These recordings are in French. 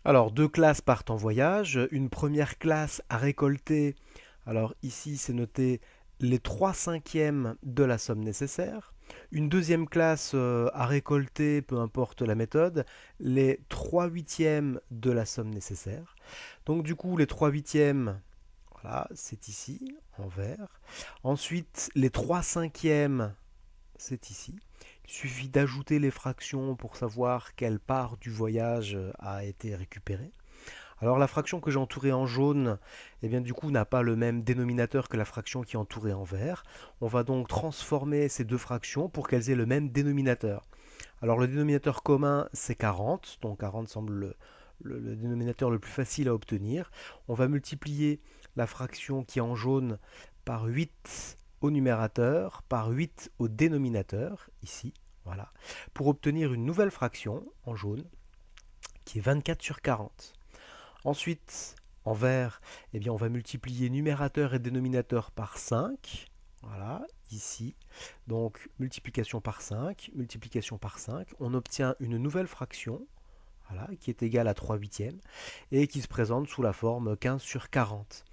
Alors, deux classes partent en voyage. Une première classe a récolté, alors ici c'est noté les 3 cinquièmes de la somme nécessaire. Une deuxième classe a récolté, peu importe la méthode, les 3 huitièmes de la somme nécessaire. Donc du coup, les 3 huitièmes, voilà, c'est ici, en vert. Ensuite, les 3 cinquièmes, c'est ici. Il suffit d'ajouter les fractions pour savoir quelle part du voyage a été récupérée. Alors la fraction que j'ai entourée en jaune, eh bien du coup n'a pas le même dénominateur que la fraction qui est entourée en vert. On va donc transformer ces deux fractions pour qu'elles aient le même dénominateur. Alors le dénominateur commun c'est 40, donc 40 semble le dénominateur le plus facile à obtenir. On va multiplier la fraction qui est en jaune par 8 au numérateur, par 8 au dénominateur, ici, voilà, pour obtenir une nouvelle fraction en jaune qui est 24 sur 40. Ensuite, en vert, eh bien, on va multiplier numérateur et dénominateur par 5. Voilà, ici. Donc, multiplication par 5, multiplication par 5. On obtient une nouvelle fraction, voilà, qui est égale à 3 huitièmes, et qui se présente sous la forme 15 sur 40.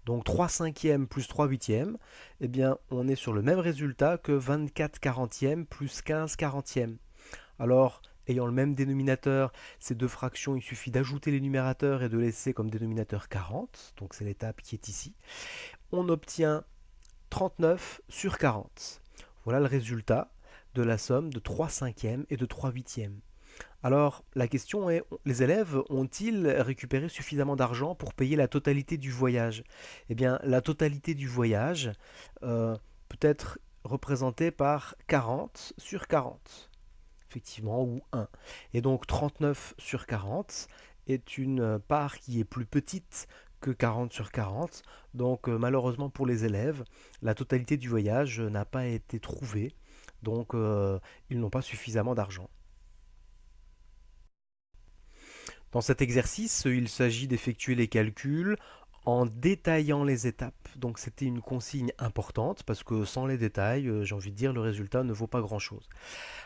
Donc 3 cinquièmes plus 3 huitièmes, eh bien, on est sur le même résultat que 24 quarantièmes plus 15 quarantièmes. Alors, ayant le même dénominateur, ces deux fractions, il suffit d'ajouter les numérateurs et de laisser comme dénominateur 40, donc c'est l'étape qui est ici. On obtient 39 sur 40. Voilà le résultat de la somme de 3 cinquièmes et de 3 huitièmes. Alors, la question est, les élèves ont-ils récupéré suffisamment d'argent pour payer la totalité du voyage? Eh bien, la totalité du voyage peut être représentée par 40 sur 40 effectivement, ou 1. Et donc 39 sur 40 est une part qui est plus petite que 40 sur 40. Donc malheureusement pour les élèves, la totalité du voyage n'a pas été trouvée. Donc ils n'ont pas suffisamment d'argent. Dans cet exercice, il s'agit d'effectuer les calculs en détaillant les étapes. Donc c'était une consigne importante parce que sans les détails, j'ai envie de dire, le résultat ne vaut pas grand-chose.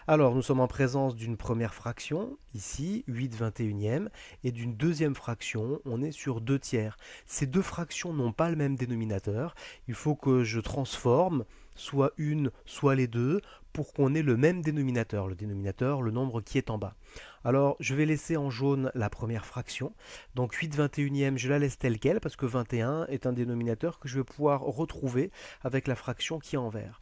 Alors, nous sommes en présence d'une première fraction, ici, 8 21e, et d'une deuxième fraction, on est sur 2 tiers. Ces deux fractions n'ont pas le même dénominateur. Il faut que je transforme soit une, soit les deux, pour qu'on ait le même dénominateur. Le dénominateur, le nombre qui est en bas. Alors, je vais laisser en jaune la première fraction. Donc 8 21e, je la laisse telle quelle, parce que 21 est un dénominateur que je vais pouvoir retrouver avec la fraction qui est en vert.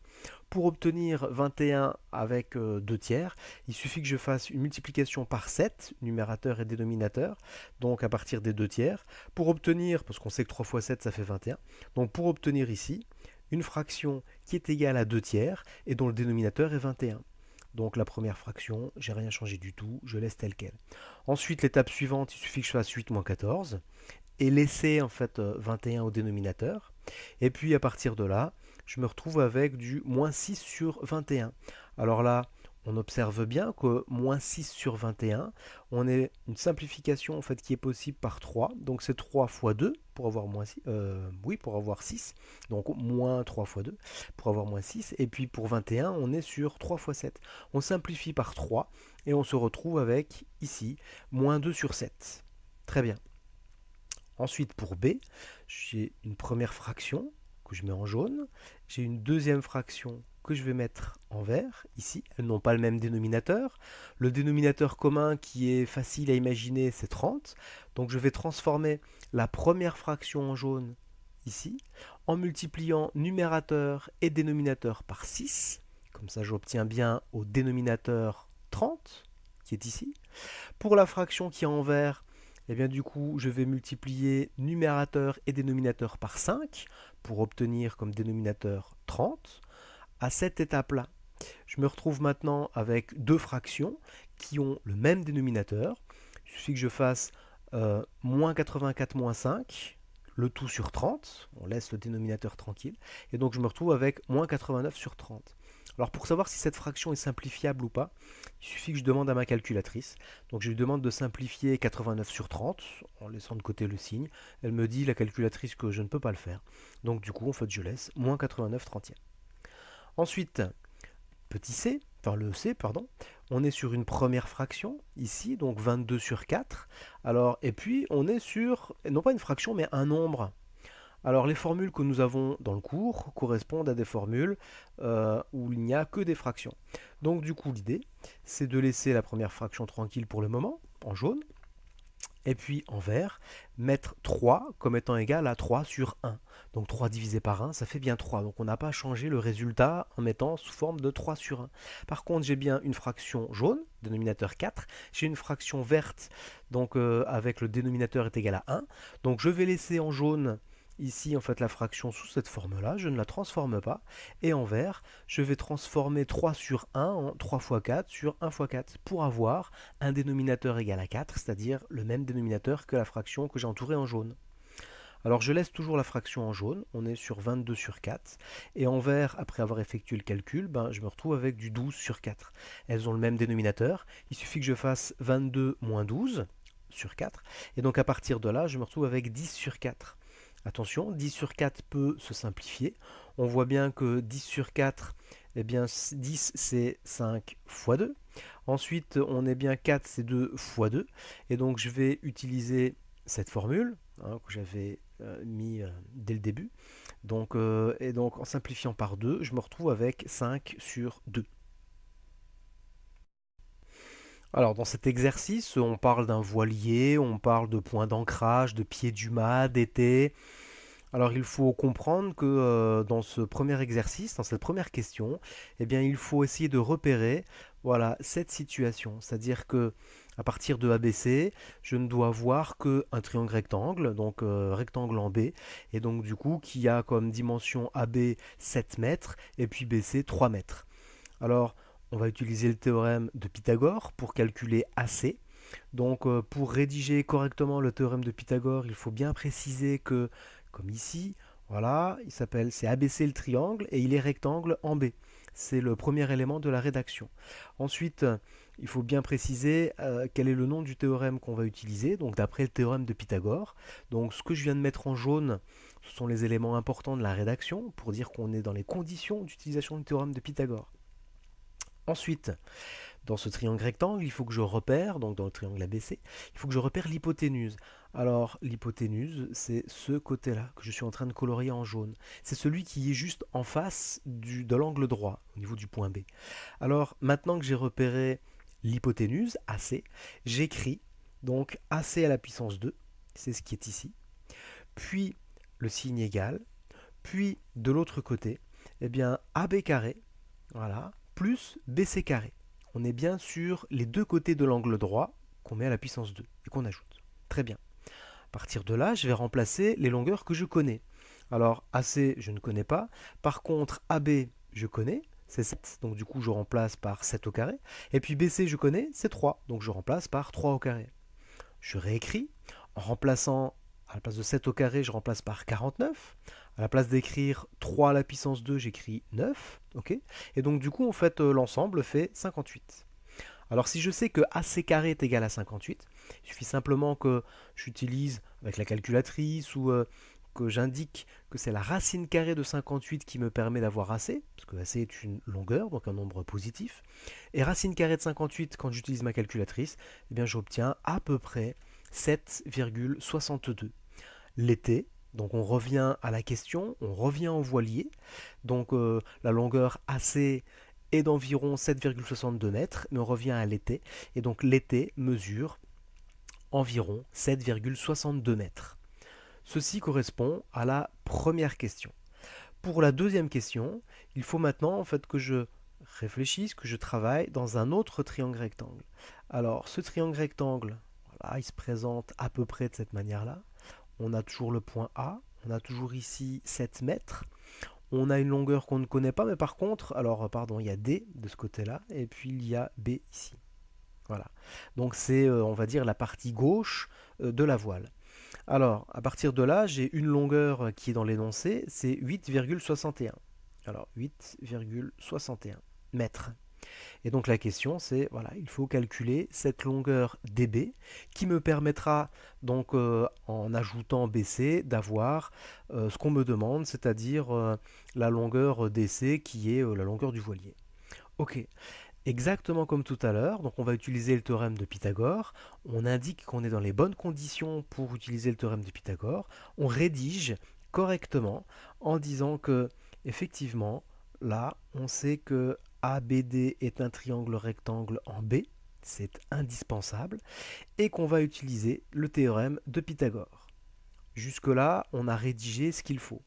Pour obtenir 21 avec 2 tiers, il suffit que je fasse une multiplication par 7, numérateur et dénominateur, donc à partir des 2 tiers, pour obtenir, parce qu'on sait que 3 fois 7 ça fait 21, donc pour obtenir ici une fraction qui est égale à 2 tiers et dont le dénominateur est 21. Donc la première fraction, j'ai rien changé du tout, je laisse telle quelle. Ensuite, l'étape suivante, il suffit que je fasse 8 moins 14 et laisser en fait 21 au dénominateur. Et puis à partir de là, je me retrouve avec du moins 6 sur 21. Alors là, on observe bien que moins 6 sur 21, on est une simplification en fait qui est possible par 3. Donc c'est 3 fois 2 pour avoir moins 6, oui, pour avoir 6. Donc moins 3 fois 2 pour avoir moins 6. Et puis pour 21, on est sur 3 fois 7. On simplifie par 3 et on se retrouve avec ici moins 2 sur 7. Très bien. Ensuite, pour B, j'ai une première fraction que je mets en jaune. J'ai une deuxième fraction que je vais mettre en vert, ici. Elles n'ont pas le même dénominateur. Le dénominateur commun qui est facile à imaginer, c'est 30. Donc je vais transformer la première fraction en jaune, ici, en multipliant numérateur et dénominateur par 6. Comme ça, j'obtiens bien au dénominateur 30, qui est ici. Pour la fraction qui est en vert, eh bien du coup, je vais multiplier numérateur et dénominateur par 5 pour obtenir comme dénominateur 30. À cette étape-là, je me retrouve maintenant avec deux fractions qui ont le même dénominateur. Il suffit que je fasse moins 84 moins 5, le tout sur 30. On laisse le dénominateur tranquille. Et donc je me retrouve avec moins 89 sur 30. Alors pour savoir si cette fraction est simplifiable ou pas, il suffit que je demande à ma calculatrice. Donc je lui demande de simplifier 89 sur 30 en laissant de côté le signe. Elle me dit, la calculatrice, que je ne peux pas le faire. Donc du coup, en fait, je laisse moins 89 trentièmes. Ensuite, petit c, enfin le C, pardon, on est sur une première fraction, ici, donc 22 sur 4. Alors, et puis, on est sur, non pas une fraction, mais un nombre. Alors, les formules que nous avons dans le cours correspondent à des formules où il n'y a que des fractions. Donc, du coup, l'idée, c'est de laisser la première fraction tranquille pour le moment, en jaune, et puis en vert, mettre 3 comme étant égal à 3 sur 1. Donc 3 divisé par 1, ça fait bien 3. Donc on n'a pas changé le résultat en mettant sous forme de 3 sur 1. Par contre, j'ai bien une fraction jaune, dénominateur 4. J'ai une fraction verte, donc avec le dénominateur est égal à 1. Donc je vais laisser en jaune ici en fait la fraction sous cette forme-là, je ne la transforme pas. Et en vert, je vais transformer 3 sur 1 en 3 fois 4 sur 1 fois 4 pour avoir un dénominateur égal à 4, c'est-à-dire le même dénominateur que la fraction que j'ai entourée en jaune. Alors je laisse toujours la fraction en jaune, on est sur 22 sur 4, et en vert, après avoir effectué le calcul, je me retrouve avec du 12 sur 4. Elles ont le même dénominateur, il suffit que je fasse 22 moins 12 sur 4, et donc à partir de là, je me retrouve avec 10 sur 4. Attention, 10 sur 4 peut se simplifier. On voit bien que 10 sur 4, eh bien 10 c'est 5 fois 2. Ensuite, on est bien 4, c'est 2 fois 2. Et donc je vais utiliser cette formule que j'avais mis dès le début. Donc, et donc en simplifiant par 2, je me retrouve avec 5 sur 2. Alors dans cet exercice, on parle d'un voilier, on parle de points d'ancrage, de pieds du mât, d'été. Alors il faut comprendre que dans ce premier exercice, dans cette première question, eh bien, il faut essayer de repérer voilà, cette situation. C'est-à-dire que à partir de ABC, je ne dois voir qu'un triangle rectangle, donc rectangle en B, et donc du coup qui a comme dimension AB 7 mètres et puis BC 3 mètres. Alors on va utiliser le théorème de Pythagore pour calculer AC. Donc pour rédiger correctement le théorème de Pythagore, il faut bien préciser que, comme ici, voilà, c'est ABC le triangle et il est rectangle en B. C'est le premier élément de la rédaction. Ensuite, il faut bien préciser quel est le nom du théorème qu'on va utiliser, donc d'après le théorème de Pythagore. Donc ce que je viens de mettre en jaune, ce sont les éléments importants de la rédaction pour dire qu'on est dans les conditions d'utilisation du théorème de Pythagore. Ensuite, dans ce triangle rectangle, il faut que je repère, donc dans le triangle ABC, il faut que je repère l'hypoténuse. Alors, l'hypoténuse, c'est ce côté-là que je suis en train de colorier en jaune. C'est celui qui est juste en face de l'angle droit, au niveau du point B. Alors, maintenant que j'ai repéré l'hypoténuse, AC, j'écris donc AC à la puissance 2, c'est ce qui est ici, puis le signe égal, puis de l'autre côté, eh bien AB carré, voilà, plus BC carré. On est bien sur les deux côtés de l'angle droit qu'on met à la puissance 2 et qu'on ajoute. Très bien. À partir de là, je vais remplacer les longueurs que je connais. Alors AC, je ne connais pas. Par contre, AB, je connais. C'est 7, donc du coup je remplace par 7 au carré. Et puis BC, je connais, c'est 3, donc je remplace par 3 au carré. Je réécris. En remplaçant, à la place de 7 au carré, je remplace par 49. À la place d'écrire 3 à la puissance 2, j'écris 9. Okay, et donc du coup, en fait, l'ensemble fait 58. Alors si je sais que AC carré est égal à 58, il suffit simplement que j'utilise avec la calculatrice ou que j'indique que c'est la racine carrée de 58 qui me permet d'avoir AC, parce que AC est une longueur, donc un nombre positif. Et racine carrée de 58, quand j'utilise ma calculatrice, eh bien j'obtiens à peu près 7,62. L'été, donc on revient à la question, on revient au voilier. Donc la longueur AC est d'environ 7,62 mètres, mais on revient à l'été. Et donc l'été mesure environ 7,62 mètres. Ceci correspond à la première question. Pour la deuxième question, il faut maintenant en fait que je réfléchisse, que je travaille dans un autre triangle rectangle. Alors ce triangle rectangle, voilà, il se présente à peu près de cette manière-là. On a toujours le point A, on a toujours ici 7 mètres. On a une longueur qu'on ne connaît pas, mais par contre, alors pardon, il y a D de ce côté-là, et puis il y a B ici. Voilà. Donc c'est, on va dire, la partie gauche de la voile. Alors, à partir de là, j'ai une longueur qui est dans l'énoncé, c'est 8,61. Alors, 8,61 mètres. Et donc la question c'est, voilà, il faut calculer cette longueur DB qui me permettra donc en ajoutant BC d'avoir ce qu'on me demande, c'est-à-dire la longueur DC qui est la longueur du voilier. Ok, Exactement comme tout à l'heure, donc on va utiliser le théorème de Pythagore, on indique qu'on est dans les bonnes conditions pour utiliser le théorème de Pythagore, on rédige correctement en disant que, effectivement, là, on sait que ABD est un triangle rectangle en B, c'est indispensable, et qu'on va utiliser le théorème de Pythagore. Jusque-là, on a rédigé ce qu'il faut.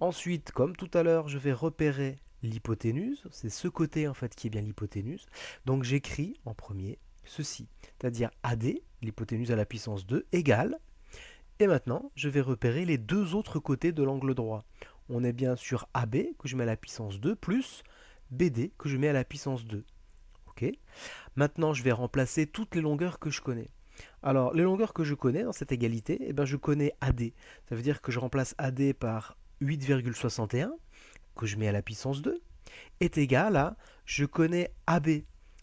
Ensuite, comme tout à l'heure, je vais repérer l'hypoténuse. C'est ce côté en fait qui est bien l'hypoténuse. Donc j'écris en premier ceci, c'est-à-dire AD, l'hypoténuse à la puissance 2, égale. Et maintenant, je vais repérer les deux autres côtés de l'angle droit. On est bien sur AB que je mets à la puissance 2 plus BD que je mets à la puissance 2. Ok. Maintenant, je vais remplacer toutes les longueurs que je connais. Alors, les longueurs que je connais dans cette égalité, eh bien, je connais AD. Ça veut dire que je remplace AD par 8,61, que je mets à la puissance 2, est égal à, je connais AB.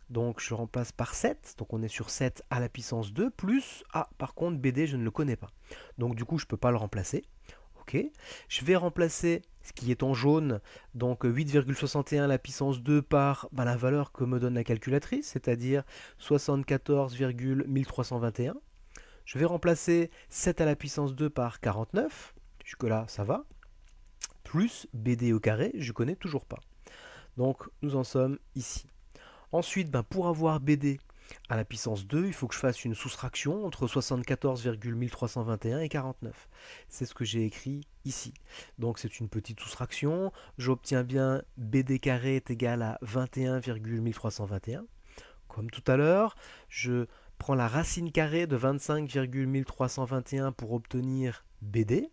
Donc, je remplace par 7, donc on est sur 7 à la puissance 2, plus, par contre, BD, je ne le connais pas. Donc, du coup, je ne peux pas le remplacer. Ok. Je vais remplacer ce qui est en jaune, donc 8,61 à la puissance 2 par la valeur que me donne la calculatrice, c'est-à-dire 74,1321. Je vais remplacer 7 à la puissance 2 par 49, jusque-là ça va, plus BD au carré, je ne connais toujours pas. Donc nous en sommes ici. Ensuite, pour avoir BD à la puissance 2, il faut que je fasse une soustraction entre 74,1321 et 49. C'est ce que j'ai écrit ici. Donc c'est une petite soustraction. J'obtiens bien BD carré est égal à 21,1321. Comme tout à l'heure, je prends la racine carrée de 25,1321 pour obtenir BD.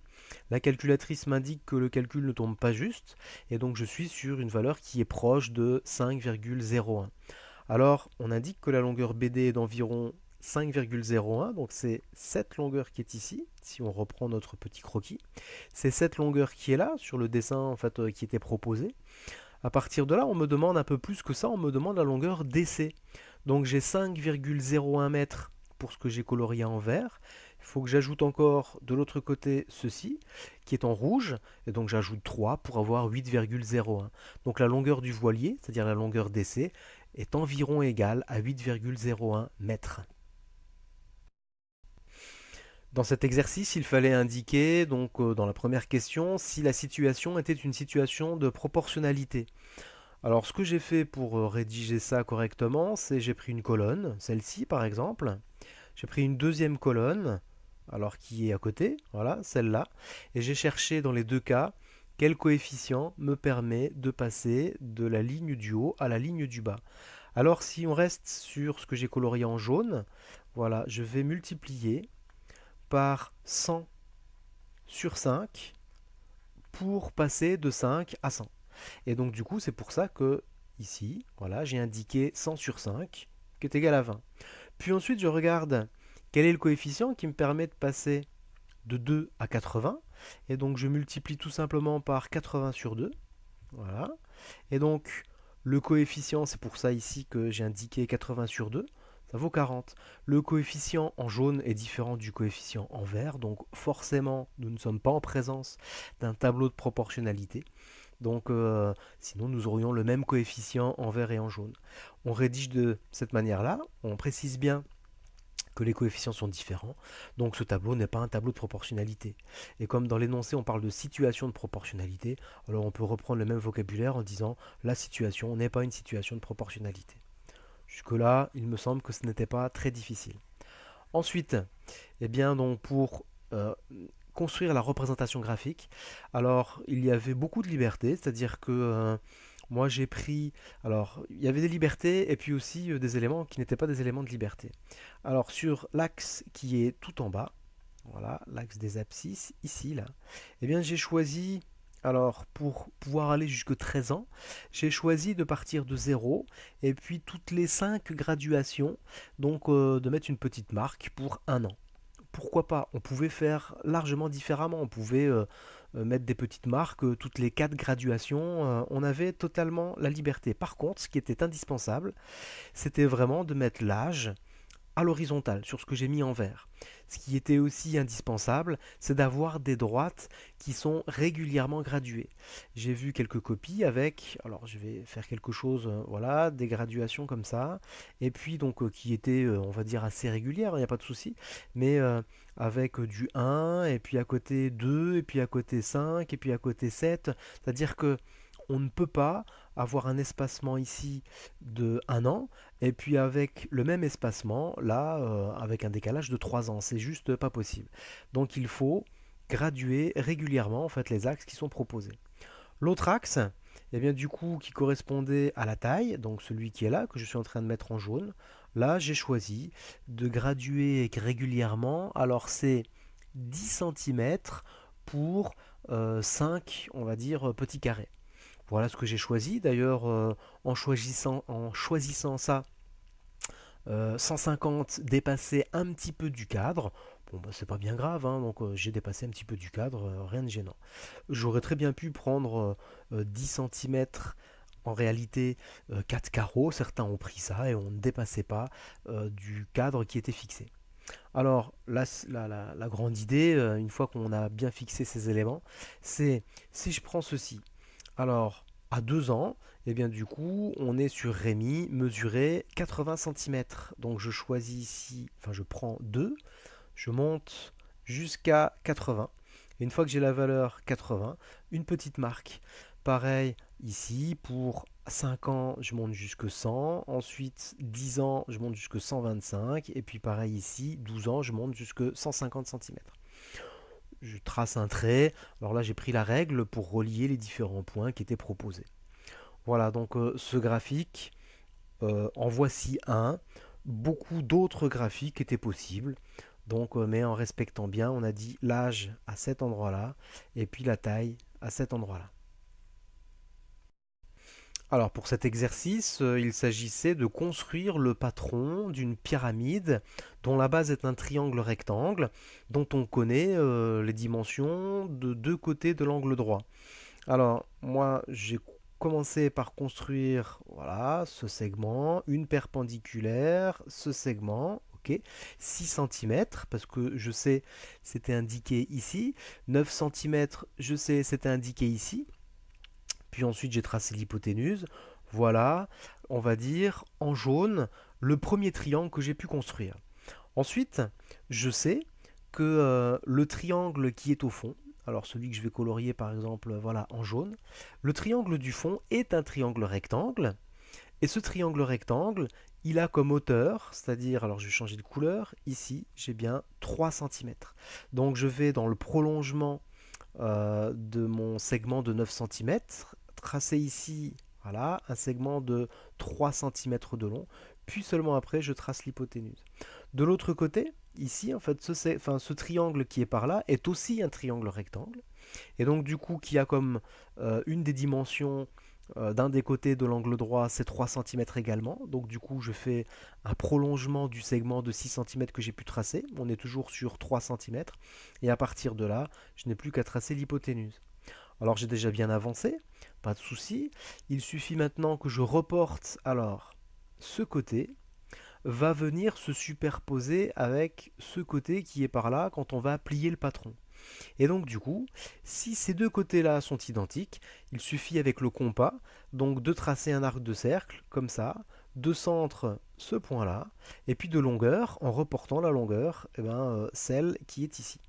La calculatrice m'indique que le calcul ne tombe pas juste, et donc je suis sur une valeur qui est proche de 5,01. Alors, on indique que la longueur BD est d'environ 5,01, donc c'est cette longueur qui est ici, si on reprend notre petit croquis. C'est cette longueur qui est là, sur le dessin en fait, qui était proposé. À partir de là, on me demande un peu plus que ça, on me demande la longueur DC. Donc j'ai 5,01 mètres pour ce que j'ai colorié en vert. Il faut que j'ajoute encore de l'autre côté ceci, qui est en rouge, et donc j'ajoute 3 pour avoir 8,01. Donc la longueur du voilier, c'est-à-dire la longueur DC, est environ égale à 8,01 mètres. Dans cet exercice, il fallait indiquer, donc dans la première question, si la situation était une situation de proportionnalité. Alors ce que j'ai fait pour rédiger ça correctement, c'est j'ai pris une colonne, celle-ci par exemple, j'ai pris une deuxième colonne, alors qui est à côté, voilà, celle-là, et j'ai cherché dans les deux cas quel coefficient me permet de passer de la ligne du haut à la ligne du bas. Alors si on reste sur ce que j'ai colorié en jaune, voilà, je vais multiplier par 100 sur 5 pour passer de 5 à 100. Et donc du coup, c'est pour ça que ici, voilà, j'ai indiqué 100 sur 5 qui est égal à 20. Puis ensuite, je regarde quel est le coefficient qui me permet de passer de 2 à 80. Et donc je multiplie tout simplement par 80 sur 2. Voilà. Et donc le coefficient, c'est pour ça ici que j'ai indiqué 80 sur 2. Ça vaut 40. Le coefficient en jaune est différent du coefficient en vert, donc forcément nous ne sommes pas en présence d'un tableau de proportionnalité. Donc sinon nous aurions le même coefficient en vert et en jaune. On rédige de cette manière-là, on précise bien que les coefficients sont différents, donc ce tableau n'est pas un tableau de proportionnalité. Et comme dans l'énoncé on parle de situation de proportionnalité, alors on peut reprendre le même vocabulaire en disant la situation n'est pas une situation de proportionnalité. Jusque-là, il me semble que ce n'était pas très difficile. Ensuite, eh bien, donc pour construire la représentation graphique, alors il y avait beaucoup de liberté, c'est-à-dire que moi j'ai pris, alors il y avait des libertés et puis aussi des éléments qui n'étaient pas des éléments de liberté. Alors sur l'axe qui est tout en bas, voilà, l'axe des abscisses, ici, là, eh bien j'ai choisi, alors pour pouvoir aller jusque 13 ans, j'ai choisi de partir de 0 et puis toutes les 5 graduations, donc de mettre une petite marque pour 1 an. Pourquoi pas? On pouvait faire largement différemment, on pouvait mettre des petites marques toutes les 4 graduations, on avait totalement la liberté. Par contre, ce qui était indispensable, c'était vraiment de mettre l'âge à l'horizontale, sur ce que j'ai mis en vert. Ce qui était aussi indispensable, c'est d'avoir des droites qui sont régulièrement graduées. J'ai vu quelques copies avec, alors je vais faire quelque chose, voilà, des graduations comme ça, et puis donc qui étaient, on va dire, assez régulières, il n'y a pas de souci, mais avec du 1, et puis à côté 2, et puis à côté 5, et puis à côté 7, c'est-à-dire que on ne peut pas avoir un espacement ici de 1 an, et puis avec le même espacement, là, avec un décalage de 3 ans. C'est juste pas possible. Donc il faut graduer régulièrement en fait, les axes qui sont proposés. L'autre axe, eh bien, du coup, qui correspondait à la taille, donc celui qui est là, que je suis en train de mettre en jaune, là j'ai choisi de graduer régulièrement. Alors c'est 10 centimètres pour 5, on va dire, petits carrés. Voilà ce que j'ai choisi. D'ailleurs, en choisissant ça, 150 dépassait un petit peu du cadre. Bon, bah, c'est pas bien grave, hein, donc j'ai dépassé un petit peu du cadre, rien de gênant. J'aurais très bien pu prendre 10 centimètres. En réalité, 4 carreaux, certains ont pris ça et on ne dépassait pas du cadre qui était fixé. Alors, la grande idée, une fois qu'on a bien fixé ces éléments, c'est si je prends ceci, alors à 2 ans, et bien du coup, on est sur Rémi mesuré 80 centimètres. Donc je choisis ici, enfin je prends 2, je monte jusqu'à 80. Et une fois que j'ai la valeur 80, une petite marque. Pareil ici, pour 5 ans, je monte jusque 100. Ensuite, 10 ans, je monte jusque 125. Et puis pareil ici, 12 ans, je monte jusque 150 centimètres. Je trace un trait. Alors là, j'ai pris la règle pour relier les différents points qui étaient proposés. Voilà, donc ce graphique, en voici un. Beaucoup d'autres graphiques étaient possibles. Donc, mais en respectant bien, on a dit l'âge à cet endroit-là et puis la taille à cet endroit-là. Alors pour cet exercice, il s'agissait de construire le patron d'une pyramide dont la base est un triangle rectangle dont on connaît les dimensions de deux côtés de l'angle droit. Alors moi j'ai commencé par construire voilà, ce segment, une perpendiculaire, ce segment, ok, 6 centimètres parce que je sais c'était indiqué ici, 9 centimètres je sais c'était indiqué ici. Puis ensuite, j'ai tracé l'hypoténuse. Voilà, on va dire en jaune, le premier triangle que j'ai pu construire. Ensuite, je sais que le triangle qui est au fond, alors celui que je vais colorier par exemple voilà, en jaune, le triangle du fond est un triangle rectangle. Et ce triangle rectangle, il a comme hauteur, c'est-à-dire, alors je vais changer de couleur, ici j'ai bien 3 centimètres. Donc je vais dans le prolongement de mon segment de 9 centimètres, tracer ici voilà, un segment de 3 centimètres de long, puis seulement après je trace l'hypoténuse. De l'autre côté, ici, en fait, ce triangle qui est par là est aussi un triangle rectangle, et donc du coup qui a comme une des dimensions d'un des côtés de l'angle droit, c'est 3 centimètres également. Donc du coup, je fais un prolongement du segment de 6 centimètres que j'ai pu tracer. On est toujours sur 3 centimètres. Et à partir de là, je n'ai plus qu'à tracer l'hypoténuse. Alors j'ai déjà bien avancé, pas de souci. Il suffit maintenant que je reporte alors ce côté va venir se superposer avec ce côté qui est par là quand on va plier le patron. Et donc du coup, si ces deux côtés-là sont identiques, il suffit avec le compas donc de tracer un arc de cercle comme ça, de centre ce point-là, et puis de longueur en reportant la longueur, celle qui est ici.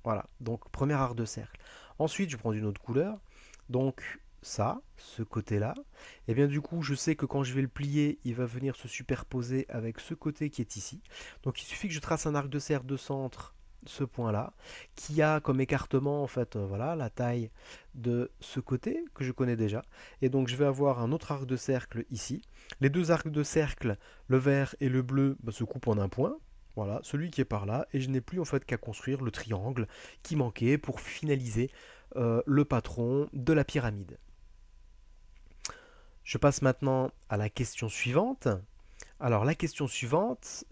Voilà, donc premier arc de cercle. Ensuite, je prends une autre couleur, donc ça, ce côté-là, et bien du coup, je sais que quand je vais le plier, il va venir se superposer avec ce côté qui est ici. Donc il suffit que je trace un arc de cercle de centre ce point-là, qui a comme écartement en fait voilà la taille de ce côté que je connais déjà. Et donc je vais avoir un autre arc de cercle ici. Les deux arcs de cercle, le vert et le bleu, se coupent en un point. Voilà, celui qui est par là, et je n'ai plus en fait qu'à construire le triangle qui manquait pour finaliser le patron de la pyramide. Je passe maintenant à la question suivante. Alors la question suivante,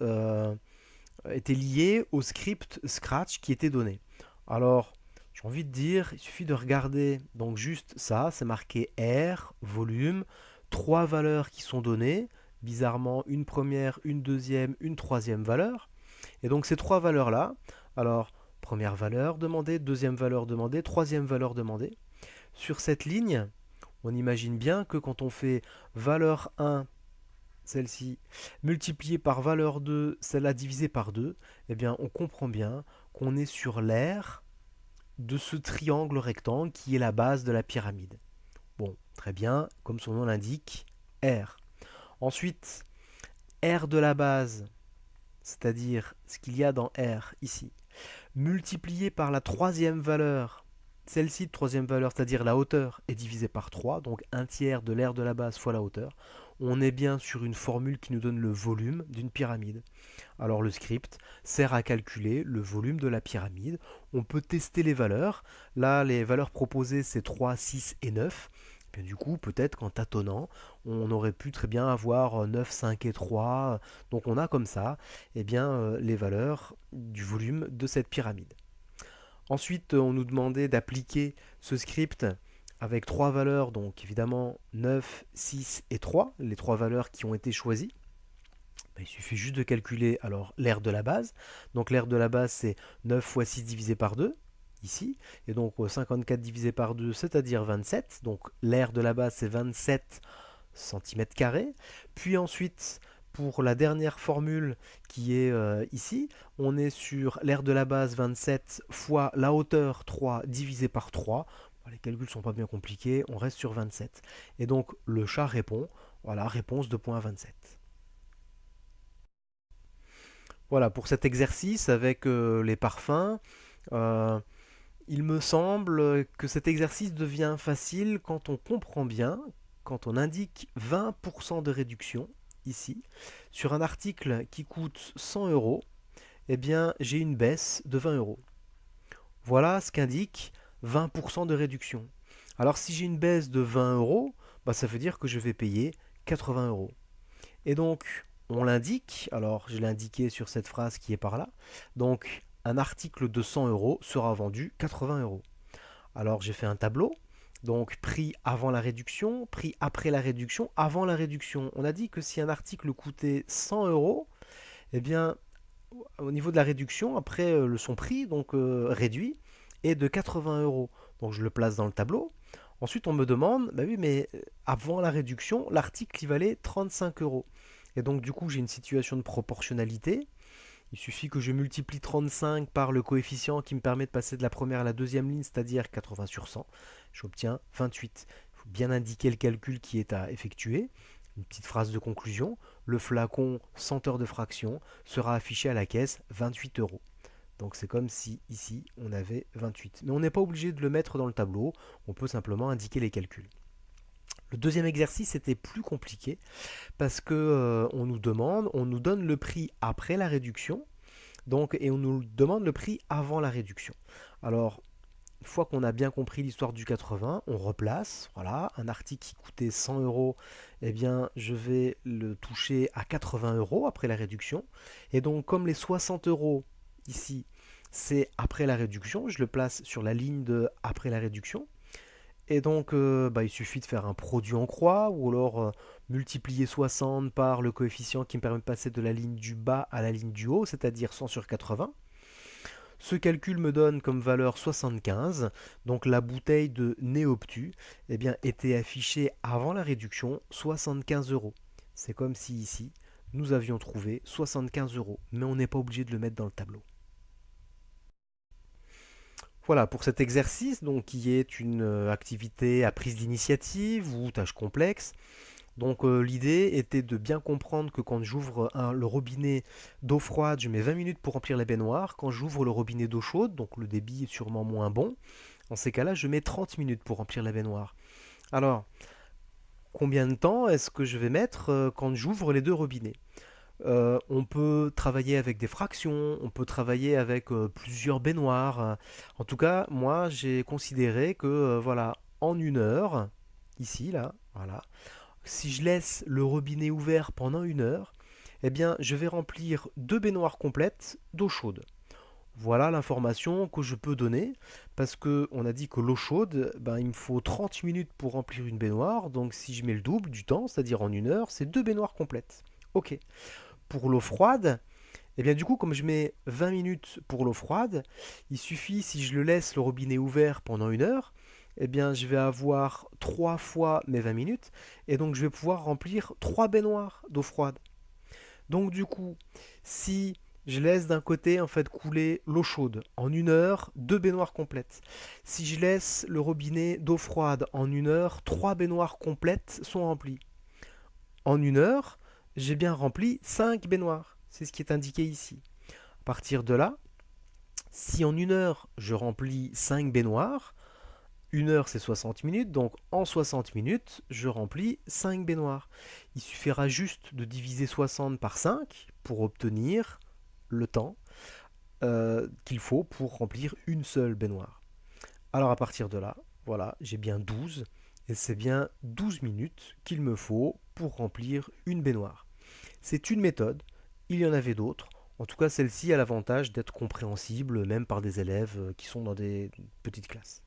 était lié au script Scratch qui était donné. Alors, j'ai envie de dire, il suffit de regarder donc juste ça, c'est marqué R, volume, trois valeurs qui sont données, bizarrement une première, une deuxième, une troisième valeur. Et donc ces trois valeurs-là, alors première valeur demandée, deuxième valeur demandée, troisième valeur demandée. Sur cette ligne, on imagine bien que quand on fait valeur 1, celle-ci, multipliée par valeur 2, celle-là divisée par 2, eh bien on comprend bien qu'on est sur l'aire de ce triangle rectangle qui est la base de la pyramide. Bon, très bien, comme son nom l'indique, R. Ensuite, R de la base, c'est-à-dire ce qu'il y a dans R ici, multiplié par la troisième valeur, celle-ci de troisième valeur, c'est-à-dire la hauteur, est divisée par 3, donc un tiers de l'aire de la base fois la hauteur. On est bien sur une formule qui nous donne le volume d'une pyramide. Alors le script sert à calculer le volume de la pyramide. On peut tester les valeurs. Là, les valeurs proposées, c'est 3, 6 et 9. Et du coup, peut-être qu'en tâtonnant, on aurait pu très bien avoir 9, 5 et 3. Donc on a comme ça les valeurs du volume de cette pyramide. Ensuite, on nous demandait d'appliquer ce script avec trois valeurs, donc évidemment 9, 6 et 3, les trois valeurs qui ont été choisies. Il suffit juste de calculer alors l'aire de la base. Donc l'aire de la base, c'est 9 fois 6 divisé par 2, ici. Et donc 54 divisé par 2, c'est-à-dire 27. Donc l'aire de la base, c'est 27 cm². Puis ensuite, pour la dernière formule qui est ici, on est sur l'aire de la base 27 fois la hauteur 3 divisé par 3. Les calculs ne sont pas bien compliqués, on reste sur 27. Et donc le chat répond, voilà, réponse 2.27. Voilà, pour cet exercice avec les parfums, euh, il me semble que cet exercice devient facile quand on comprend bien, quand on indique 20% de réduction, ici, sur un article qui coûte 100 euros, eh bien j'ai une baisse de 20 euros. Voilà ce qu'indique 20% de réduction. Alors si j'ai une baisse de 20 euros, bah, ça veut dire que je vais payer 80 euros. Et donc, on l'indique, alors je l'ai indiqué sur cette phrase qui est par là, donc un article de 100 euros sera vendu 80 euros. Alors j'ai fait un tableau, donc prix avant la réduction, prix après la réduction, avant la réduction. On a dit que si un article coûtait 100 euros, eh bien au niveau de la réduction, après son prix, donc réduit, est de 80 euros. Donc je le place dans le tableau. Ensuite, on me demande, bah oui, mais avant la réduction, l'article y valait 35 euros. Et donc, du coup, j'ai une situation de proportionnalité. Il suffit que je multiplie 35 par le coefficient qui me permet de passer de la première à la deuxième ligne, c'est-à-dire 80 sur 100. J'obtiens 28. Il faut bien indiquer le calcul qui est à effectuer. Une petite phrase de conclusion. Le flacon senteur de fraction sera affiché à la caisse 28 euros. Donc c'est comme si ici on avait 28. Mais on n'est pas obligé de le mettre dans le tableau, on peut simplement indiquer les calculs. Le deuxième exercice était plus compliqué parce que on nous donne le prix après la réduction, donc, et on nous demande le prix avant la réduction. Alors, une fois qu'on a bien compris l'histoire du 80, on replace, voilà, un article qui coûtait 100 euros, eh bien je vais le toucher à 80 euros après la réduction. Et donc comme les 60 euros ici, c'est après la réduction, je le place sur la ligne de après la réduction. Et donc, il suffit de faire un produit en croix, ou alors multiplier 60 par le coefficient qui me permet de passer de la ligne du bas à la ligne du haut, c'est-à-dire 100 sur 80. Ce calcul me donne comme valeur 75, donc la bouteille de Néoptu était affichée avant la réduction 75 euros. C'est comme si ici, nous avions trouvé 75 euros, mais on n'est pas obligé de le mettre dans le tableau. Voilà, pour cet exercice, donc, qui est une activité à prise d'initiative ou tâche complexe, donc l'idée était de bien comprendre que quand j'ouvre le robinet d'eau froide, je mets 20 minutes pour remplir la baignoire. Quand j'ouvre le robinet d'eau chaude, donc le débit est sûrement moins bon, en ces cas-là, je mets 30 minutes pour remplir la baignoire. Alors, combien de temps est-ce que je vais mettre quand j'ouvre les deux robinets? On peut travailler avec des fractions, on peut travailler avec plusieurs baignoires. En tout cas, moi, j'ai considéré que, voilà, en une heure, ici, là, voilà, si je laisse le robinet ouvert pendant une heure, eh bien, je vais remplir deux baignoires complètes d'eau chaude. Voilà l'information que je peux donner, parce que on a dit que l'eau chaude, ben, il me faut 30 minutes pour remplir une baignoire, donc si je mets le double du temps, c'est-à-dire en 1 heure, c'est 2 baignoires complètes. Ok. Pour l'eau froide, et bien du coup, comme je mets 20 minutes pour l'eau froide, il suffit, si je le laisse le robinet ouvert pendant 1 heure, eh bien je vais avoir 3 fois mes 20 minutes, et donc je vais pouvoir remplir 3 baignoires d'eau froide. Donc du coup, si je laisse d'un côté en fait couler l'eau chaude en 1 heure, 2 baignoires complètes. Si je laisse le robinet d'eau froide en 1 heure, 3 baignoires complètes sont remplies. En 1 heure, j'ai bien rempli 5 baignoires. C'est ce qui est indiqué ici. À partir de là, si en 1 heure je remplis 5 baignoires, 1 heure c'est 60 minutes, donc en 60 minutes je remplis 5 baignoires. Il suffira juste de diviser 60 par 5 pour obtenir le temps qu'il faut pour remplir une seule baignoire. Alors à partir de là, voilà, j'ai bien 12, et c'est bien 12 minutes qu'il me faut pour remplir une baignoire. C'est une méthode, il y en avait d'autres. En tout cas, celle-ci a l'avantage d'être compréhensible même par des élèves qui sont dans des petites classes.